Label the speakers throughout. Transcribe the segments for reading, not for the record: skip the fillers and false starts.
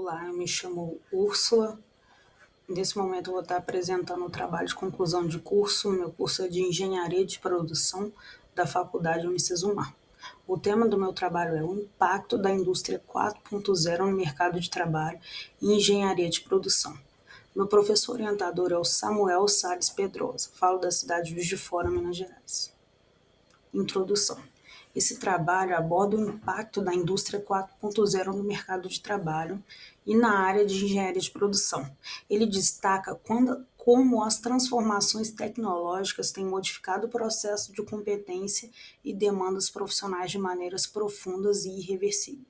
Speaker 1: Olá, eu me chamo Úrsula. Nesse momento eu vou estar apresentando o trabalho de conclusão de curso. Meu curso é de Engenharia de Produção da Faculdade Unicesumar. O tema do meu trabalho é o impacto da indústria 4.0 no mercado de trabalho e engenharia de produção. Meu professor orientador é o Samuel Salles Pedrosa. Falo da cidade de Juiz de Fora, Minas Gerais. Introdução. Esse trabalho aborda o impacto da indústria 4.0 no mercado de trabalho e na área de engenharia de produção. Ele destaca como as transformações tecnológicas têm modificado o processo de competência e demandas profissionais de maneiras profundas e irreversíveis.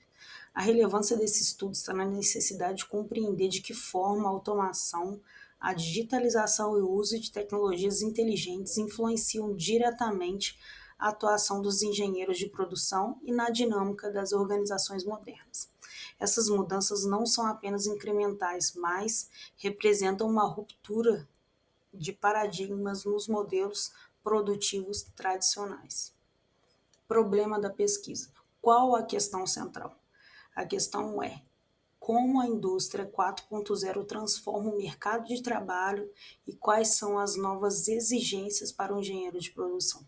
Speaker 1: A relevância desse estudo está na necessidade de compreender de que forma a automação, a digitalização e o uso de tecnologias inteligentes influenciam diretamente a atuação dos engenheiros de produção e na dinâmica das organizações modernas. Essas mudanças não são apenas incrementais, mas representam uma ruptura de paradigmas nos modelos produtivos tradicionais. Problema da pesquisa. Qual a questão central? A questão é como a indústria 4.0 transforma o mercado de trabalho e quais são as novas exigências para o engenheiro de produção.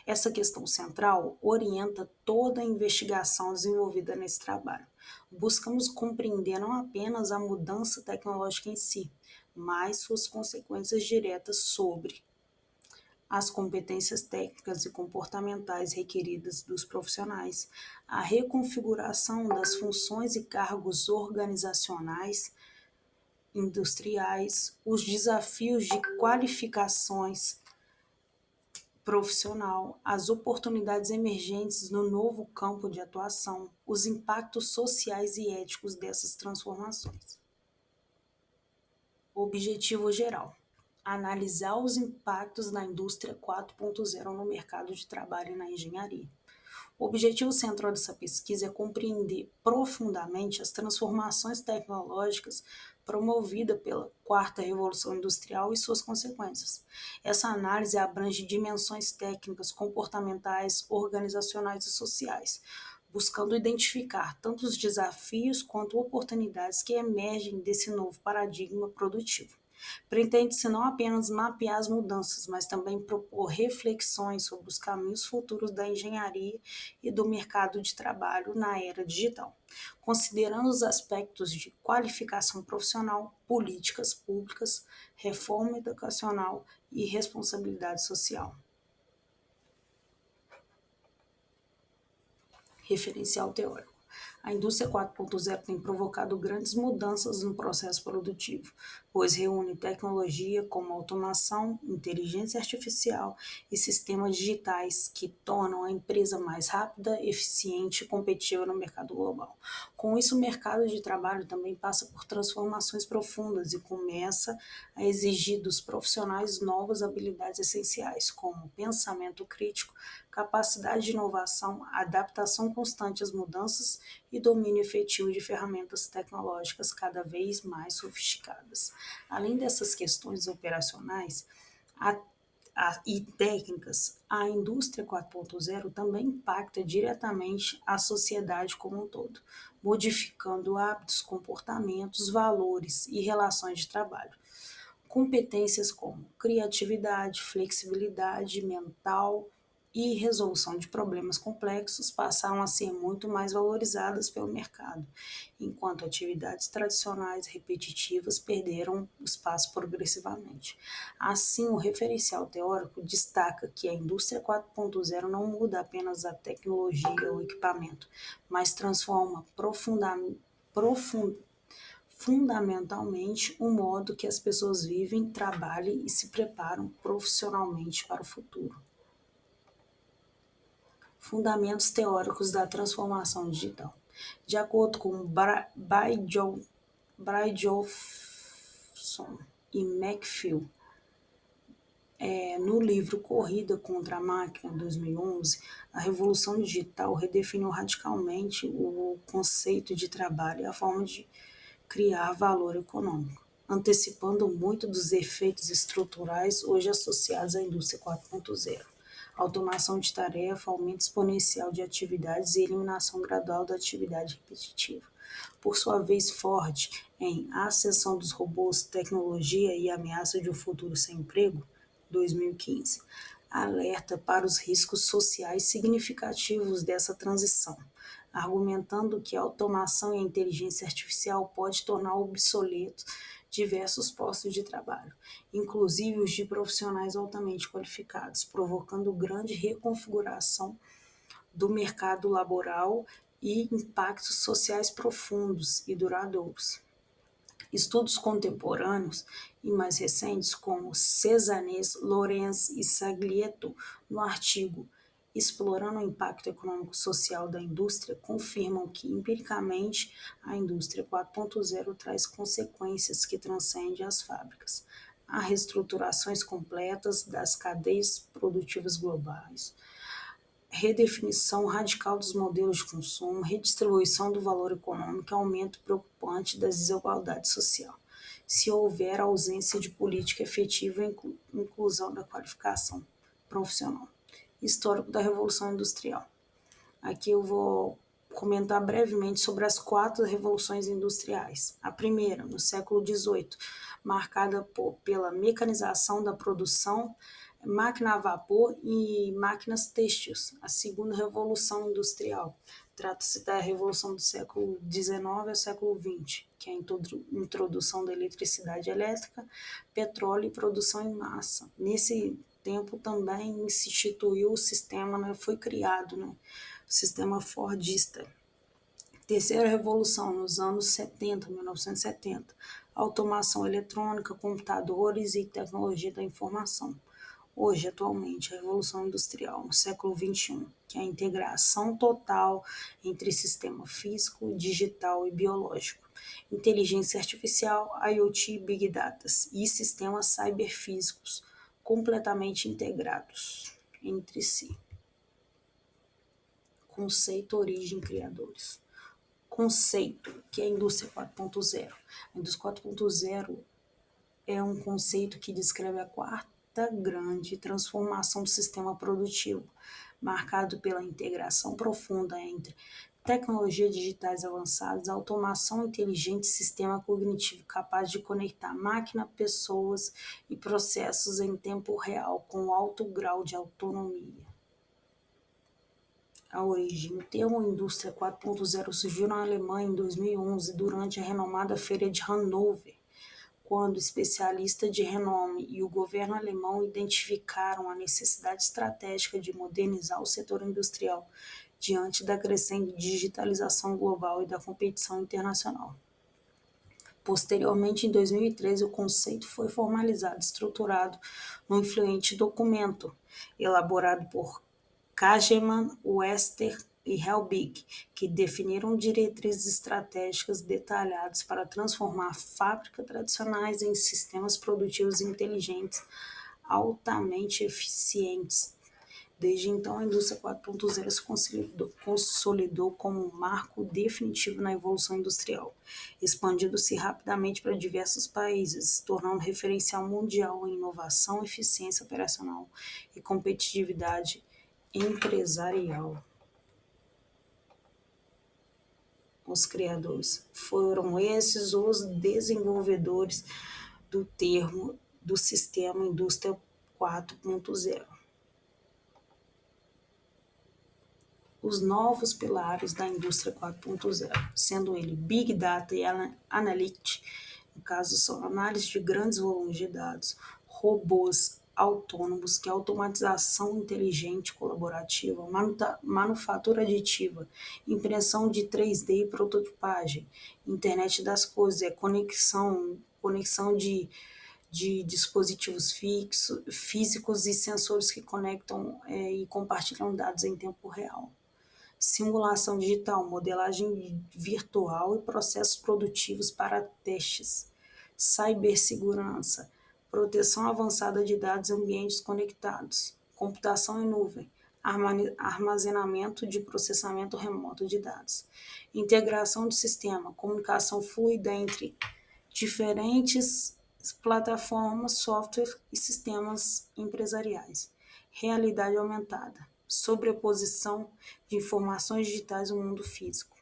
Speaker 1: Essa questão central orienta toda a investigação desenvolvida nesse trabalho. Buscamos compreender não apenas a mudança tecnológica em si, mas suas consequências diretas sobre as competências técnicas e comportamentais requeridas dos profissionais, a reconfiguração das funções e cargos organizacionais, industriais, os desafios de qualificações profissional, as oportunidades emergentes no novo campo de atuação, os impactos sociais e éticos dessas transformações. Objetivo geral: analisar os impactos da indústria 4.0 no mercado de trabalho e na engenharia. O objetivo central dessa pesquisa é compreender profundamente as transformações tecnológicas promovidas pela quarta revolução industrial e suas consequências. Essa análise abrange dimensões técnicas, comportamentais, organizacionais e sociais, buscando identificar tanto os desafios quanto oportunidades que emergem desse novo paradigma produtivo. Pretende-se não apenas mapear as mudanças, mas também propor reflexões sobre os caminhos futuros da engenharia e do mercado de trabalho na era digital, considerando os aspectos de qualificação profissional, políticas públicas, reforma educacional e responsabilidade social. Referencial teórico. A indústria 4.0 tem provocado grandes mudanças no processo produtivo, pois reúne tecnologia como automação, inteligência artificial e sistemas digitais que tornam a empresa mais rápida, eficiente e competitiva no mercado global. Com isso, o mercado de trabalho também passa por transformações profundas e começa a exigir dos profissionais novas habilidades essenciais, como pensamento crítico, capacidade de inovação, adaptação constante às mudanças e domínio efetivo de ferramentas tecnológicas cada vez mais sofisticadas. Além dessas questões operacionais e técnicas, a indústria 4.0 também impacta diretamente a sociedade como um todo, modificando hábitos, comportamentos, valores e relações de trabalho. Competências como criatividade, flexibilidade mental e resolução de problemas complexos passaram a ser muito mais valorizadas pelo mercado, enquanto atividades tradicionais repetitivas perderam espaço progressivamente. Assim, o referencial teórico destaca que a indústria 4.0 não muda apenas a tecnologia ou equipamento, mas transforma fundamentalmente o modo que as pessoas vivem, trabalham e se preparam profissionalmente para o futuro. Fundamentos teóricos da transformação digital. De acordo com Brynjolfsson e McPhail, no livro Corrida contra a Máquina, 2011, a revolução digital redefiniu radicalmente o conceito de trabalho e a forma de criar valor econômico, antecipando muito dos efeitos estruturais hoje associados à indústria 4.0. automação de tarefa, aumento exponencial de atividades e eliminação gradual da atividade repetitiva. Por sua vez, Ford, em A Ascensão dos Robôs, Tecnologia e Ameaça de um Futuro Sem Emprego, 2015, alerta para os riscos sociais significativos dessa transição, argumentando que a automação e a inteligência artificial pode tornar obsoletos diversos postos de trabalho, inclusive os de profissionais altamente qualificados, provocando grande reconfiguração do mercado laboral e impactos sociais profundos e duradouros. Estudos contemporâneos e mais recentes, como Cesanese, Lorenz e Saglietto, no artigo Explorando o Impacto Econômico-Social da Indústria, confirmam que, empiricamente, a indústria 4.0 traz consequências que transcendem as fábricas. Há reestruturações completas das cadeias produtivas globais, redefinição radical dos modelos de consumo, redistribuição do valor econômico e aumento preocupante da desigualdade social, se houver ausência de política efetiva e inclusão da qualificação profissional. Histórico da Revolução Industrial. Aqui eu vou comentar brevemente sobre as 4 revoluções industriais. A primeira, no século XVIII, marcada pela mecanização da produção, máquina a vapor e máquinas têxteis. A segunda revolução industrial trata-se da revolução do século XIX ao século XX, que é a introdução da eletricidade elétrica, petróleo e produção em massa. Nesse tempo também se instituiu o sistema, foi criado, o sistema fordista. Terceira revolução, nos anos 70, 1970, automação eletrônica, computadores e tecnologia da informação. Hoje, atualmente, a Revolução Industrial, no século XXI, que é a integração total entre sistema físico, digital e biológico, inteligência artificial, IoT, Big Data e sistemas cyberfísicos completamente integrados entre si. Conceito, origem, criadores. Conceito, que é a indústria 4.0. A indústria 4.0 é um conceito que descreve a quarta grande transformação do sistema produtivo, marcado pela integração profunda entre tecnologias digitais avançadas, automação inteligente e sistema cognitivo capaz de conectar máquina, pessoas e processos em tempo real com alto grau de autonomia. A origem. O termo indústria 4.0 surgiu na Alemanha em 2011 durante a renomada Feira de Hannover, quando especialistas de renome e o governo alemão identificaram a necessidade estratégica de modernizar o setor industrial diante da crescente digitalização global e da competição internacional. Posteriormente, em 2013, o conceito foi formalizado e estruturado num influente documento elaborado por Kahneman, Wester e Helbig, que definiram diretrizes estratégicas detalhadas para transformar fábricas tradicionais em sistemas produtivos inteligentes, altamente eficientes. Desde então, a indústria 4.0 se consolidou como um marco definitivo na evolução industrial, expandindo-se rapidamente para diversos países, se tornando referencial mundial em inovação, eficiência operacional e competitividade empresarial. Os criadores foram esses os desenvolvedores do termo do sistema indústria 4.0. Os novos pilares da indústria 4.0, sendo ele Big Data e Analytics, no caso são análise de grandes volumes de dados, robôs autônomos, que é automatização inteligente colaborativa, manufatura aditiva, impressão de 3D e prototipagem, internet das coisas, conexão de dispositivos físicos e sensores que conectam e compartilham dados em tempo real. Simulação digital, modelagem virtual e processos produtivos para testes. Cibersegurança, proteção avançada de dados em ambientes conectados. Computação em nuvem, armazenamento de processamento remoto de dados. Integração do sistema, comunicação fluida entre diferentes plataformas, software e sistemas empresariais. realidade aumentada, sobreposição de informações digitais no mundo físico.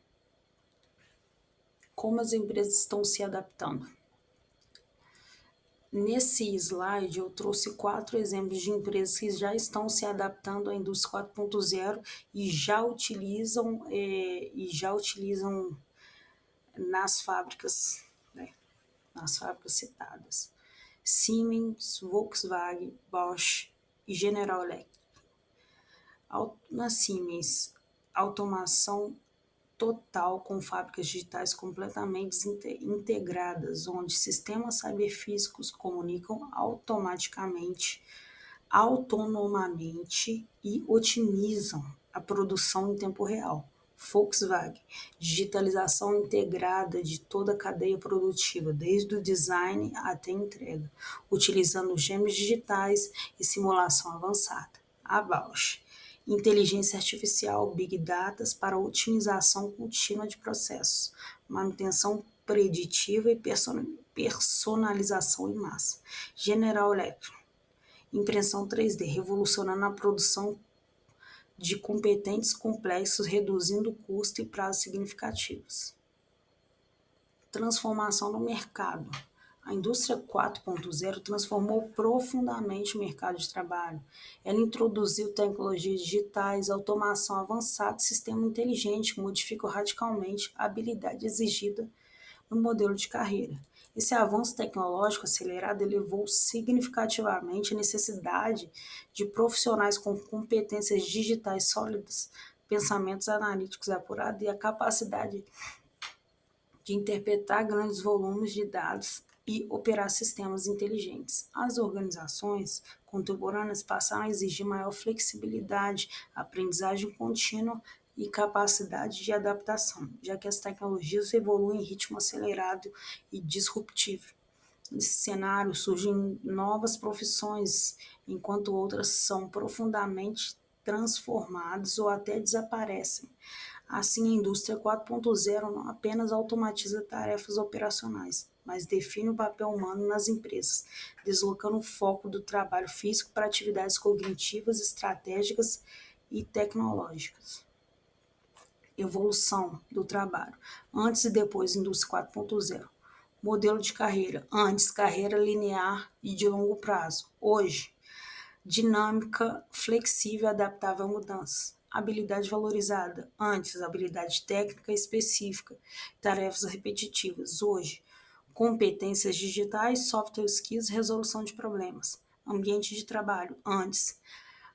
Speaker 1: Como as empresas estão se adaptando? Nesse slide, eu trouxe 4 exemplos de empresas que já estão se adaptando à indústria 4.0 e já utilizam nas fábricas, né, nas fábricas citadas. Siemens, Volkswagen, Bosch e General Electric. Na Siemens, automação total com fábricas digitais completamente integradas, onde sistemas cyberfísicos comunicam autonomamente e otimizam a produção em tempo real. Volkswagen, digitalização integrada de toda a cadeia produtiva, desde o design até a entrega, utilizando gêmeos digitais e simulação avançada. A Bosch, inteligência artificial, big data para otimização contínua de processos, manutenção preditiva e personalização em massa. General Electric, impressão 3D, revolucionando a produção de competentes complexos, reduzindo o custo e prazos significativos. Transformação no mercado. A indústria 4.0 transformou profundamente o mercado de trabalho. Ela introduziu tecnologias digitais, automação avançada e sistema inteligente que modificam radicalmente a habilidade exigida no modelo de carreira. Esse avanço tecnológico acelerado elevou significativamente a necessidade de profissionais com competências digitais sólidas, pensamentos analíticos apurados e a capacidade de interpretar grandes volumes de dados e operar sistemas inteligentes. As organizações contemporâneas passaram a exigir maior flexibilidade, aprendizagem contínua e capacidade de adaptação, já que as tecnologias evoluem em ritmo acelerado e disruptivo. Nesse cenário surgem novas profissões, enquanto outras são profundamente transformadas ou até desaparecem. Assim, a indústria 4.0 não apenas automatiza tarefas operacionais, mas define o papel humano nas empresas, deslocando o foco do trabalho físico para atividades cognitivas, estratégicas e tecnológicas. Evolução do trabalho. Antes e depois, indústria 4.0. Modelo de carreira. Antes, carreira linear e de longo prazo. Hoje, dinâmica, flexível e adaptável a mudanças. Habilidade valorizada. Antes, habilidade técnica específica, tarefas repetitivas. Hoje, competências digitais, software skills, resolução de problemas. Ambiente de trabalho. Antes,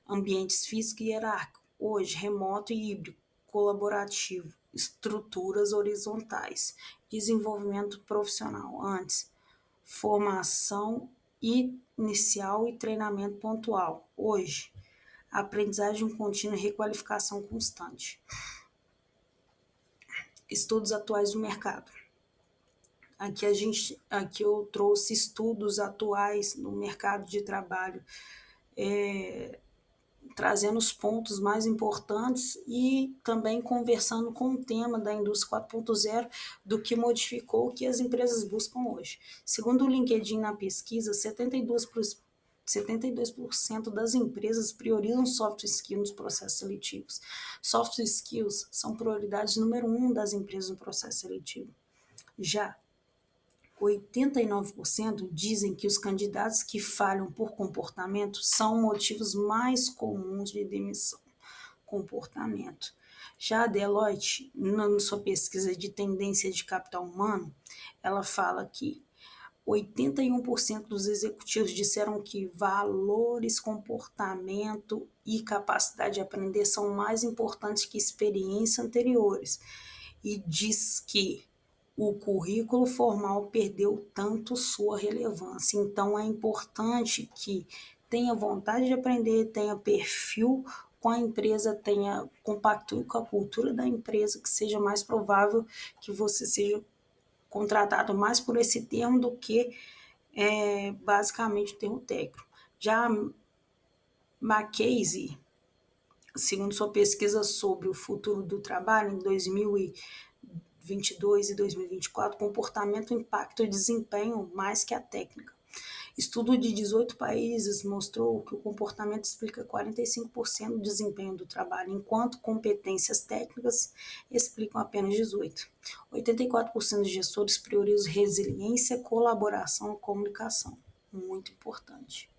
Speaker 1: ambientes físico e hierárquico. Hoje, remoto e híbrido, colaborativo, estruturas horizontais. Desenvolvimento profissional. Antes, formação inicial e treinamento pontual. Hoje, aprendizagem contínua e requalificação constante. Estudos atuais do mercado. Aqui eu trouxe estudos atuais no mercado de trabalho, trazendo os pontos mais importantes e também conversando com o tema da indústria 4.0, do que modificou o que as empresas buscam hoje. Segundo o LinkedIn, na pesquisa, 72% das empresas priorizam soft skills nos processos seletivos. Soft skills são prioridades número 1 das empresas no processo seletivo. Já 89% dizem que os candidatos que falham por comportamento são motivos mais comuns de demissão. Comportamento. Já a Deloitte, na sua pesquisa de tendência de capital humano, ela fala que 81% dos executivos disseram que valores, comportamento e capacidade de aprender são mais importantes que experiências anteriores, e diz que o currículo formal perdeu tanto sua relevância. Então, é importante que tenha vontade de aprender, tenha perfil com a empresa, compactue com a cultura da empresa, que seja mais provável que você seja contratado mais por esse termo do que basicamente o termo técnico. Já a McKinsey, segundo sua pesquisa sobre o futuro do trabalho em 2022 e 2024, comportamento, impacto e desempenho mais que a técnica. Estudo de 18 países mostrou que o comportamento explica 45% do desempenho do trabalho, enquanto competências técnicas explicam apenas 18%. 84% dos gestores priorizam resiliência, colaboração e comunicação. Muito importante.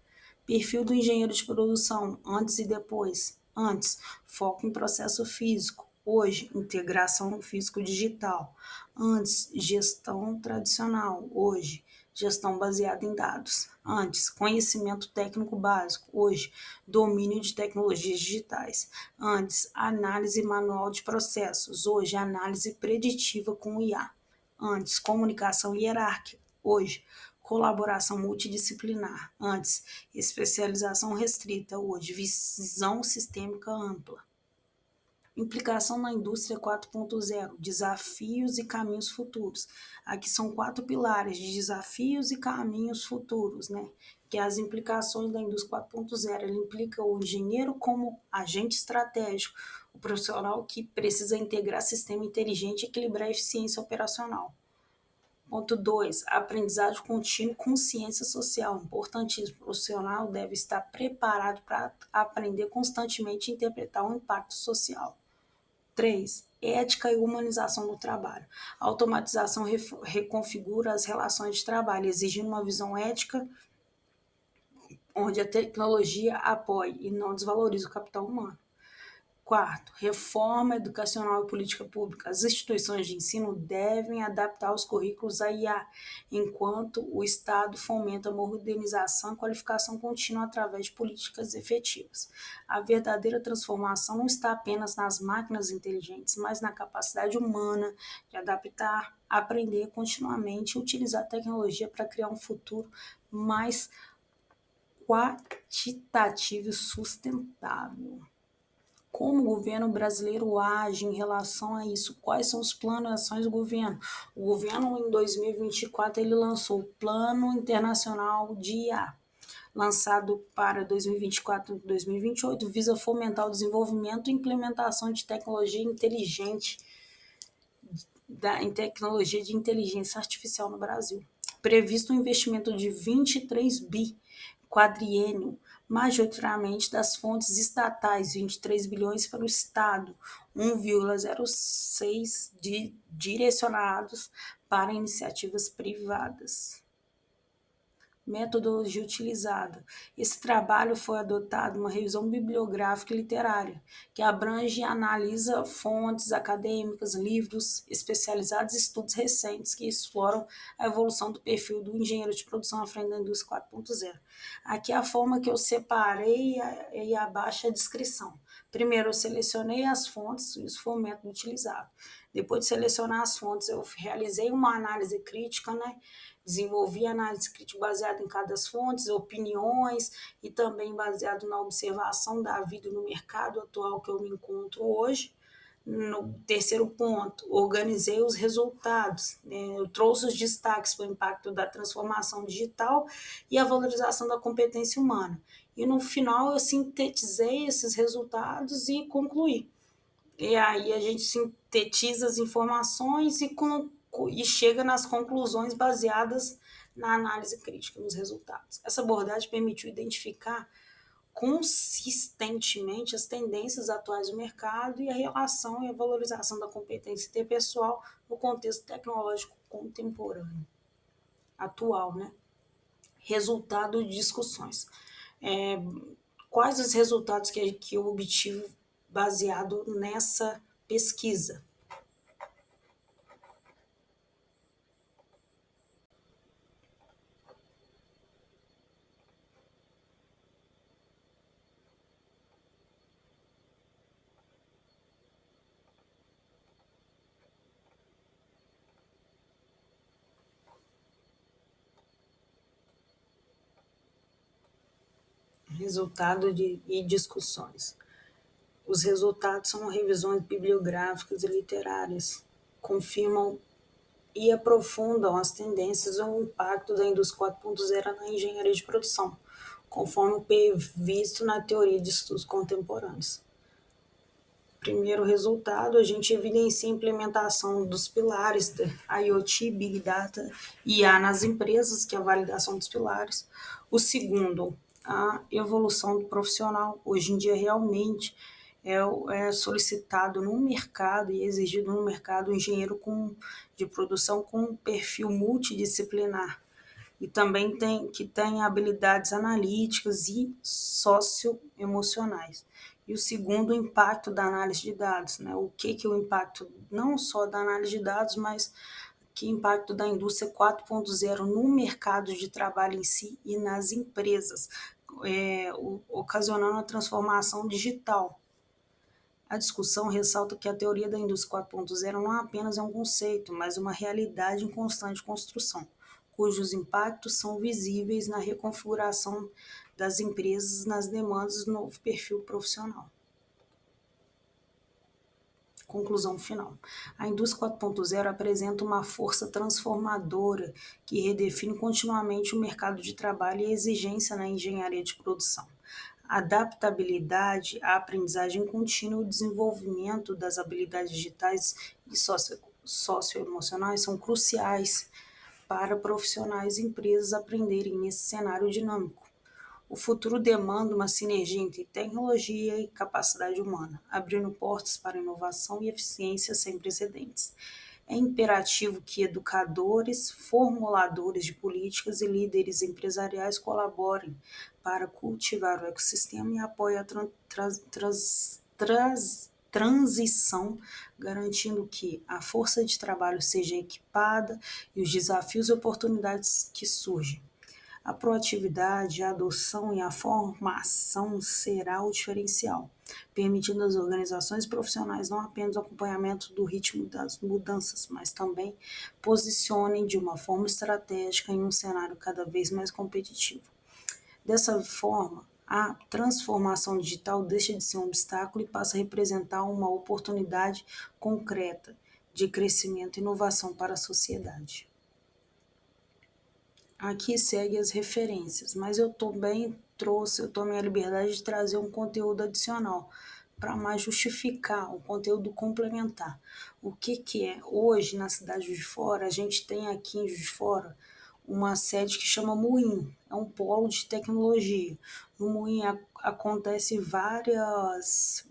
Speaker 1: Perfil do engenheiro de produção, antes e depois. Antes, foco em processo físico. Hoje, integração físico-digital. Antes, gestão tradicional. Hoje, gestão baseada em dados. Antes, conhecimento técnico básico. Hoje, domínio de tecnologias digitais. Antes, análise manual de processos. Hoje, análise preditiva com IA. Antes, comunicação hierárquica. Hoje, colaboração multidisciplinar. Antes, especialização restrita. Hoje, visão sistêmica ampla. Implicação na indústria 4.0, desafios e caminhos futuros. Aqui são 4 pilares de desafios e caminhos futuros, né? Que é as implicações da indústria 4.0. Ele implica o engenheiro como agente estratégico, o profissional que precisa integrar sistema inteligente e equilibrar a eficiência operacional. Ponto 2, aprendizagem contínua com ciência social. Importantíssimo. O profissional deve estar preparado para aprender constantemente e interpretar o impacto social. 3, ética e humanização do trabalho. A automatização reconfigura as relações de trabalho, exigindo uma visão ética onde a tecnologia apoie e não desvalorize o capital humano. 4, reforma educacional e política pública. As instituições de ensino devem adaptar os currículos à IA, enquanto o Estado fomenta a modernização e qualificação contínua através de políticas efetivas. A verdadeira transformação não está apenas nas máquinas inteligentes, mas na capacidade humana de adaptar, aprender continuamente e utilizar a tecnologia para criar um futuro mais quantitativo e sustentável. Como o governo brasileiro age em relação a isso? Quais são os planos e ações do governo? O governo, em 2024, ele lançou o Plano Internacional de IA, lançado para 2024 e 2028, visa fomentar o desenvolvimento e implementação de tecnologia inteligente, em tecnologia de inteligência artificial no Brasil. Previsto um investimento de 23 bi quadriênio, majoritariamente das fontes estatais, 23 bilhões para o Estado, 1,06 direcionados para iniciativas privadas. Metodologia utilizada. Esse trabalho foi adotado uma revisão bibliográfica e literária, que abrange e analisa fontes acadêmicas, livros especializados e estudos recentes que exploram a evolução do perfil do engenheiro de produção à frente da indústria 4.0. Aqui é a forma que eu separei e abaixo a descrição. Primeiro, eu selecionei as fontes, isso foi o método utilizado. Depois de selecionar as fontes, eu realizei uma análise crítica, né? Desenvolvi análise crítica baseada em cada fonte, opiniões e também baseado na observação da vida no mercado atual que eu me encontro hoje. No terceiro ponto, organizei os resultados, né? Eu trouxe os destaques para o impacto da transformação digital e a valorização da competência humana. E no final eu sintetizei esses resultados e concluí. E aí a gente sintetiza as informações e chega nas conclusões baseadas na análise crítica dos resultados. Essa abordagem permitiu identificar consistentemente as tendências atuais do mercado e a relação e a valorização da competência interpessoal no contexto tecnológico contemporâneo, atual, né? Resultado de discussões. Quais os resultados que eu obtive baseado nessa pesquisa? Resultado e discussões. Os resultados são revisões bibliográficas e literárias, confirmam e aprofundam as tendências e o impacto da indústria 4.0 na engenharia de produção, conforme previsto na teoria de estudos contemporâneos. Primeiro resultado, a gente evidencia a implementação dos pilares da IoT, Big Data e IA nas empresas, que é a validação dos pilares. O segundo, a evolução do profissional. Hoje em dia, realmente, é solicitado no mercado e exigido no mercado um engenheiro de produção com um perfil multidisciplinar e também tem habilidades analíticas e socioemocionais. E o segundo, o impacto da análise de dados, né? O que é o impacto não só da análise de dados, mas que impacto da indústria 4.0 no mercado de trabalho em si e nas empresas, ocasionando a transformação digital. A discussão ressalta que a teoria da indústria 4.0 não apenas é um conceito, mas uma realidade em constante construção, cujos impactos são visíveis na reconfiguração das empresas nas demandas do novo perfil profissional. Conclusão final. A indústria 4.0 apresenta uma força transformadora que redefine continuamente o mercado de trabalho e a exigência na engenharia de produção. A adaptabilidade, a aprendizagem contínua e o desenvolvimento das habilidades digitais e socioemocionais são cruciais para profissionais e empresas aprenderem nesse cenário dinâmico. O futuro demanda uma sinergia entre tecnologia e capacidade humana, abrindo portas para inovação e eficiência sem precedentes. É imperativo que educadores, formuladores de políticas e líderes empresariais colaborem para cultivar o ecossistema e apoiem a transição, garantindo que a força de trabalho seja equipada e os desafios e oportunidades que surgem. A proatividade, a adoção e a formação será o diferencial, permitindo às organizações profissionais não apenas o acompanhamento do ritmo das mudanças, mas também posicionem de uma forma estratégica em um cenário cada vez mais competitivo. Dessa forma, a transformação digital deixa de ser um obstáculo e passa a representar uma oportunidade concreta de crescimento e inovação para a sociedade. Aqui segue as referências, mas eu tomei a liberdade de trazer um conteúdo adicional para mais justificar o conteúdo complementar. O que é? Hoje, na cidade de Juiz de Fora, a gente tem aqui em Juiz de Fora uma sede que chama Moinho, é um polo de tecnologia. No Moinho acontece várias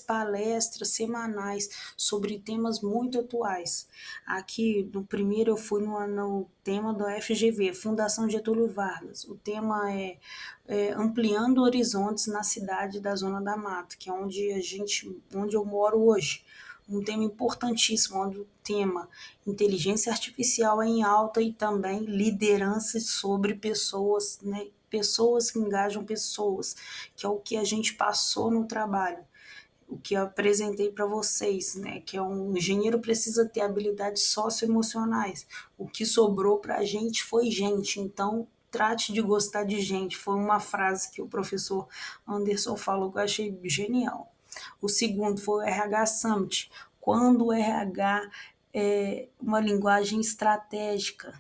Speaker 1: palestras semanais sobre temas muito atuais. Aqui, no primeiro, eu fui no tema da FGV, Fundação Getúlio Vargas. O tema é Ampliando Horizontes na Cidade da Zona da Mata, que é onde eu moro hoje. Um tema importantíssimo, onde o tema inteligência artificial é em alta e também liderança sobre pessoas, né? Pessoas que engajam pessoas, que é o que a gente passou no trabalho, o que eu apresentei para vocês, né? Que um engenheiro precisa ter habilidades socioemocionais. O que sobrou para a gente foi gente, então trate de gostar de gente. Foi uma frase que o professor Anderson falou que eu achei genial. O segundo foi o RH Summit, quando o RH é uma linguagem estratégica.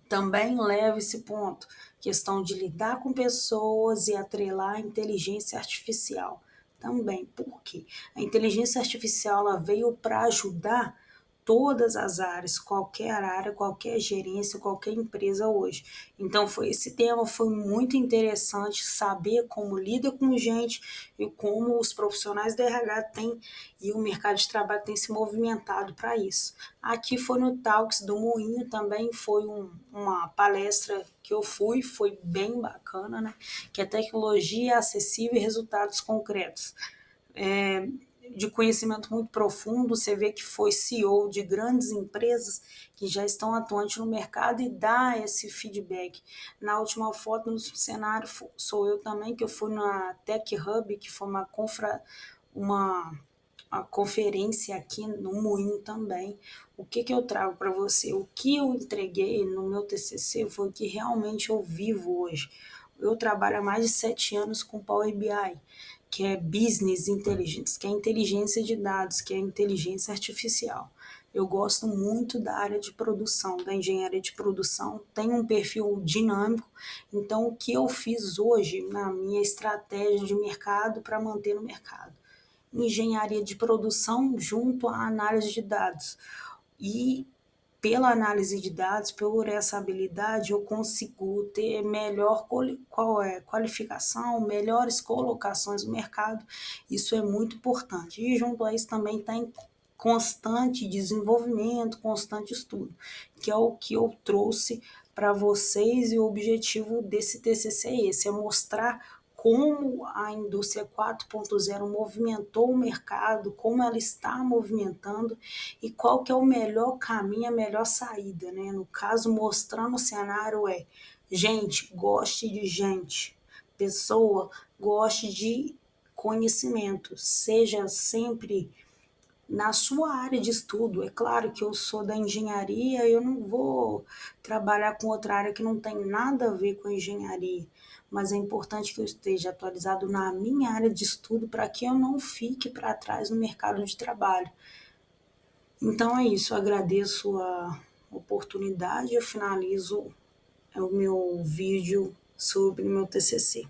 Speaker 1: Também leva esse ponto, questão de lidar com pessoas e atrelar a inteligência artificial. Também, por quê? A inteligência artificial ela veio para ajudar todas as área, qualquer gerência, qualquer empresa hoje. Então, esse tema foi muito interessante, saber como lida com gente e como os profissionais da RH têm e o mercado de trabalho tem se movimentado para isso. Aqui foi no Talks do Moinho, também foi uma palestra que eu fui, foi bem bacana, né? Que é tecnologia acessível e resultados concretos. De conhecimento muito profundo, você vê que foi CEO de grandes empresas que já estão atuantes no mercado e dá esse feedback. Na última foto no cenário sou eu também, que eu fui na Tech Hub, que foi uma conferência aqui no Moinho também. O que eu trago para você? O que eu entreguei no meu TCC foi o que realmente eu vivo hoje. Eu trabalho há mais de 7 anos com Power BI, que é Business Intelligence, que é inteligência de dados, que é inteligência artificial. Eu gosto muito da área de produção, da engenharia de produção, tenho um perfil dinâmico, então o que eu fiz hoje na minha estratégia de mercado para manter no mercado? engenharia de produção junto à análise de dados. E pela análise de dados, por essa habilidade, eu consigo ter melhor qualificação, melhores colocações no mercado. Isso é muito importante. E junto a isso também está em constante desenvolvimento, constante estudo, que é o que eu trouxe para vocês, e o objetivo desse TCC é esse, é mostrar como a indústria 4.0 movimentou o mercado, como ela está movimentando e qual que é o melhor caminho, a melhor saída, né? No caso, mostrando o cenário gente, goste de gente, pessoa, goste de conhecimento, seja sempre na sua área de estudo. É claro que eu sou da engenharia, eu não vou trabalhar com outra área que não tem nada a ver com engenharia, mas é importante que eu esteja atualizado na minha área de estudo para que eu não fique para trás no mercado de trabalho. Então é isso, eu agradeço a oportunidade, eu finalizo o meu vídeo sobre meu TCC.